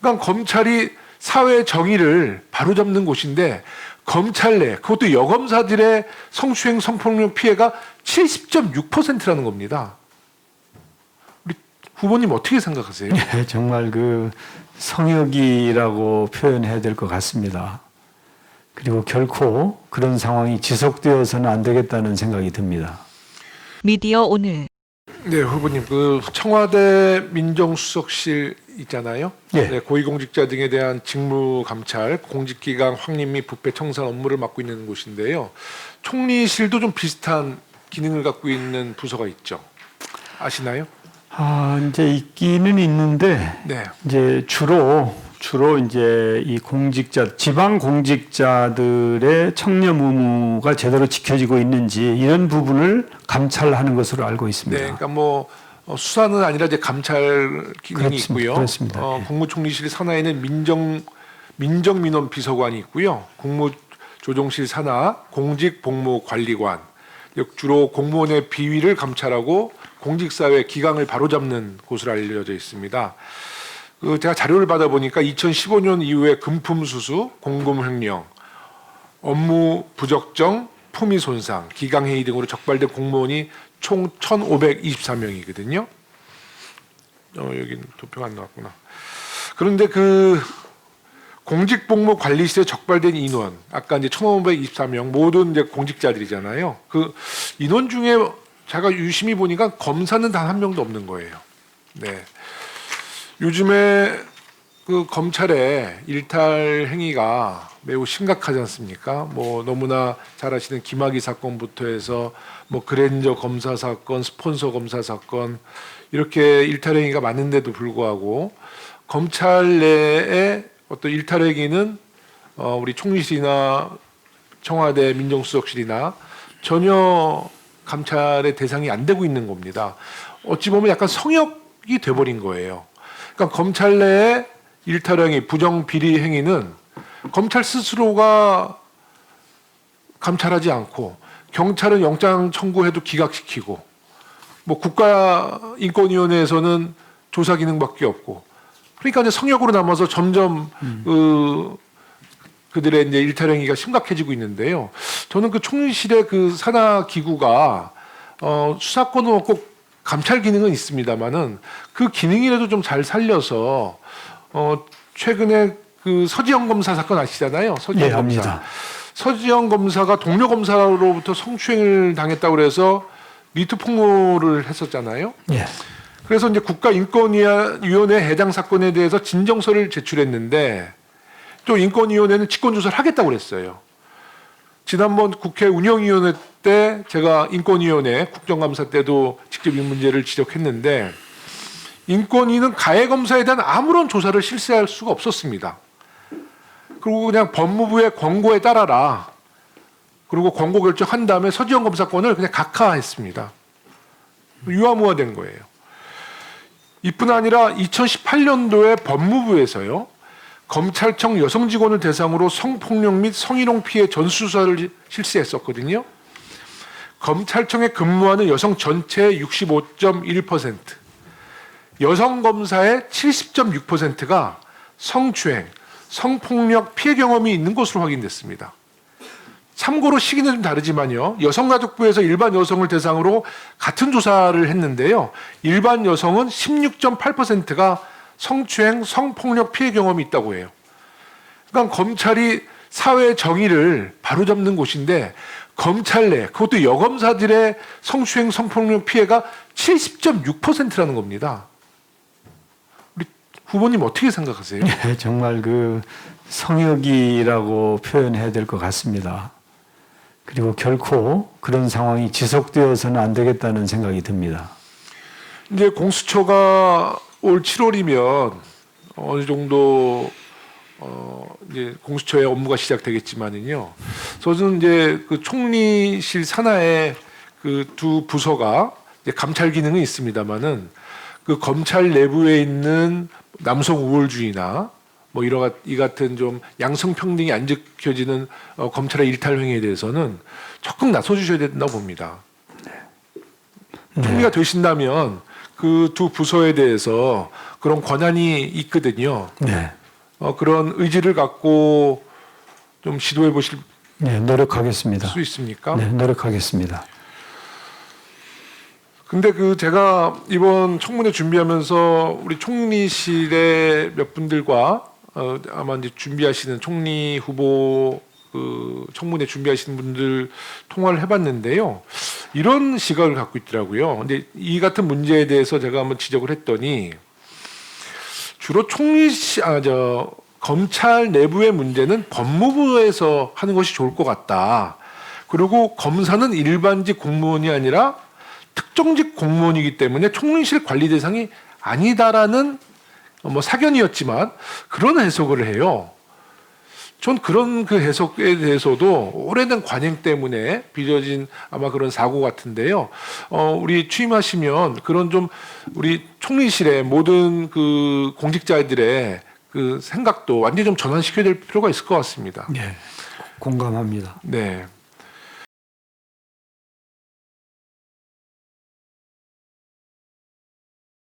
그러니까 검찰이 사회 정의를 바로잡는 곳인데 검찰 내 그것도 여검사들의 성추행 성폭력 피해가 70.6%라는 겁니다. 우리 후보님 어떻게 생각하세요? 네, 정말 그 성역이라고 표현해야 될 것 같습니다. 그리고 결코 그런 상황이 지속되어서는 안 되겠다는 생각이 듭니다. 미디어 오늘. 네, 후보님, 그 청와대 민정수석실 있잖아요. 예. 네, 고위공직자 등에 대한 직무 감찰, 공직기강 확립 및 부패 청산 업무를 맡고 있는 곳인데요. 총리실도 좀 비슷한 기능을 갖고 있는 부서가 있죠. 아시나요? 이제 있기는 있는데 네. 이제 주로 이제 이 지방 공직자들의 청렴 의무가 제대로 지켜지고 있는지 이런 부분을 감찰하는 것으로 알고 있습니다. 네, 그러니까 뭐 수사는 아니라 이제 감찰 기능이 있고요. 그렇습니다. 예. 국무총리실 산하에는 민정민원 비서관이 있고요. 국무조정실 산하 공직복무관리관, 주로 공무원의 비위를 감찰하고 공직사회 기강을 바로잡는 곳으로 알려져 있습니다. 제가 자료를 받아보니까 2015년 이후에 금품수수, 공금횡령, 업무 부적정, 품위 손상, 기강해이 등으로 적발된 공무원이 총 1,524명이거든요. 여긴 도표가 안 나왔구나. 그런데 그 공직복무관리실에 적발된 인원, 아까 이제 1,524명 모든 이제 공직자들이잖아요. 그 인원 중에 제가 유심히 보니까 검사는 단 한 명도 없는 거예요. 네. 요즘에 그 검찰의 일탈 행위가 매우 심각하지 않습니까? 뭐 너무나 잘 아시는 김학의 사건부터 해서 뭐 그랜저 검사 사건, 스폰서 검사 사건 이렇게 일탈 행위가 많은데도 불구하고 검찰 내의 어떤 일탈 행위는 우리 총리실이나 청와대 민정수석실이나 전혀 감찰의 대상이 안 되고 있는 겁니다. 어찌 보면 약간 성역이 돼버린 거예요. 그러니까 검찰 내의 일탈 행위, 부정 비리 행위는 검찰 스스로가 감찰하지 않고 경찰은 영장 청구해도 기각시키고 뭐 국가인권위원회에서는 조사 기능밖에 없고 그러니까 이제 성역으로 남아서 점점 그들의 이제 일탈 행위가 심각해지고 있는데요. 저는 그 총리실의 그 산하 기구가 수사권은 꼭 감찰 기능은 있습니다만은 그 기능이라도 좀 잘 살려서 최근에 그 서지영 검사 사건 아시잖아요. 서지영 예, 검사. 압니다. 서지영 검사가 동료 검사로부터 성추행을 당했다고 그래서 미투 폭로를 했었잖아요. 예. 그래서 이제 국가인권위원회 해당 사건에 대해서 진정서를 제출했는데 또 인권위원회는 직권조사를 하겠다고 그랬어요. 지난번 국회 운영위원회 때 제가 인권위원회 국정감사 때도 직접 이 문제를 지적했는데 인권위는 가해 검사에 대한 아무런 조사를 실시할 수가 없었습니다. 그리고 그냥 법무부의 권고에 따라라. 그리고 권고 결정한 다음에 서지영 검사권을 그냥 각하했습니다. 유화무화된 거예요. 이뿐 아니라 2018년도에 법무부에서요. 검찰청 여성 직원을 대상으로 성폭력 및 성희롱 피해 전수조사를 실시했었거든요. 검찰청에 근무하는 여성 전체의 65.1%, 여성 검사의 70.6%가 성추행, 성폭력 피해 경험이 있는 것으로 확인됐습니다. 참고로 시기는 좀 다르지만요. 여성가족부에서 일반 여성을 대상으로 같은 조사를 했는데요. 일반 여성은 16.8%가 성추행, 성폭력 피해 경험이 있다고 해요. 그러니까 검찰이 사회 정의를 바로잡는 곳인데 검찰 내 그것도 여검사들의 성추행, 성폭력 피해가 70.6%라는 겁니다. 우리 후보님 어떻게 생각하세요? 네, 정말 그 성역이라고 표현해야 될 것 같습니다. 그리고 결코 그런 상황이 지속되어서는 안 되겠다는 생각이 듭니다. 이제 공수처가 올 7월이면 어느 정도 이제 공수처의 업무가 시작되겠지만은요. 저는 이제 그 총리실 산하에 그 두 부서가 이제 감찰 기능은 있습니다만은 그 검찰 내부에 있는 남성 우월주의나 뭐 이 같은 좀 양성평등이 안 지켜지는 검찰의 일탈 행위에 대해서는 적극 나서주셔야 된다고 봅니다. 총리가 되신다면 그 두 부서에 대해서 그 그런 권한이 있거든요. 네. 그런 의지를 갖고 좀 시도해 보실 네, 노력하겠습니다. 수 있습니까? 네, 노력하겠습니다. 근데 제가 이번 청문회 준비하면서 우리 총리실의 몇 분들과 아마 이제 준비하시는 총리 후보 청문회 준비하시는 분들 통화를 해봤는데요. 이런 시각을 갖고 있더라고요. 근데 이 같은 문제에 대해서 제가 한번 지적을 했더니 주로 검찰 내부의 문제는 법무부에서 하는 것이 좋을 것 같다. 그리고 검사는 일반직 공무원이 아니라 특정직 공무원이기 때문에 총리실 관리 대상이 아니다라는 사견이었지만 그런 해석을 해요. 전 그런 그 해석에 대해서도 오래된 관행 때문에 빚어진 아마 그런 사고 같은데요. 우리 취임하시면 그런 좀 우리 총리실의 모든 그 공직자들의 그 생각도 완전히 좀 전환시켜야 될 필요가 있을 것 같습니다. 네, 공감합니다. 네.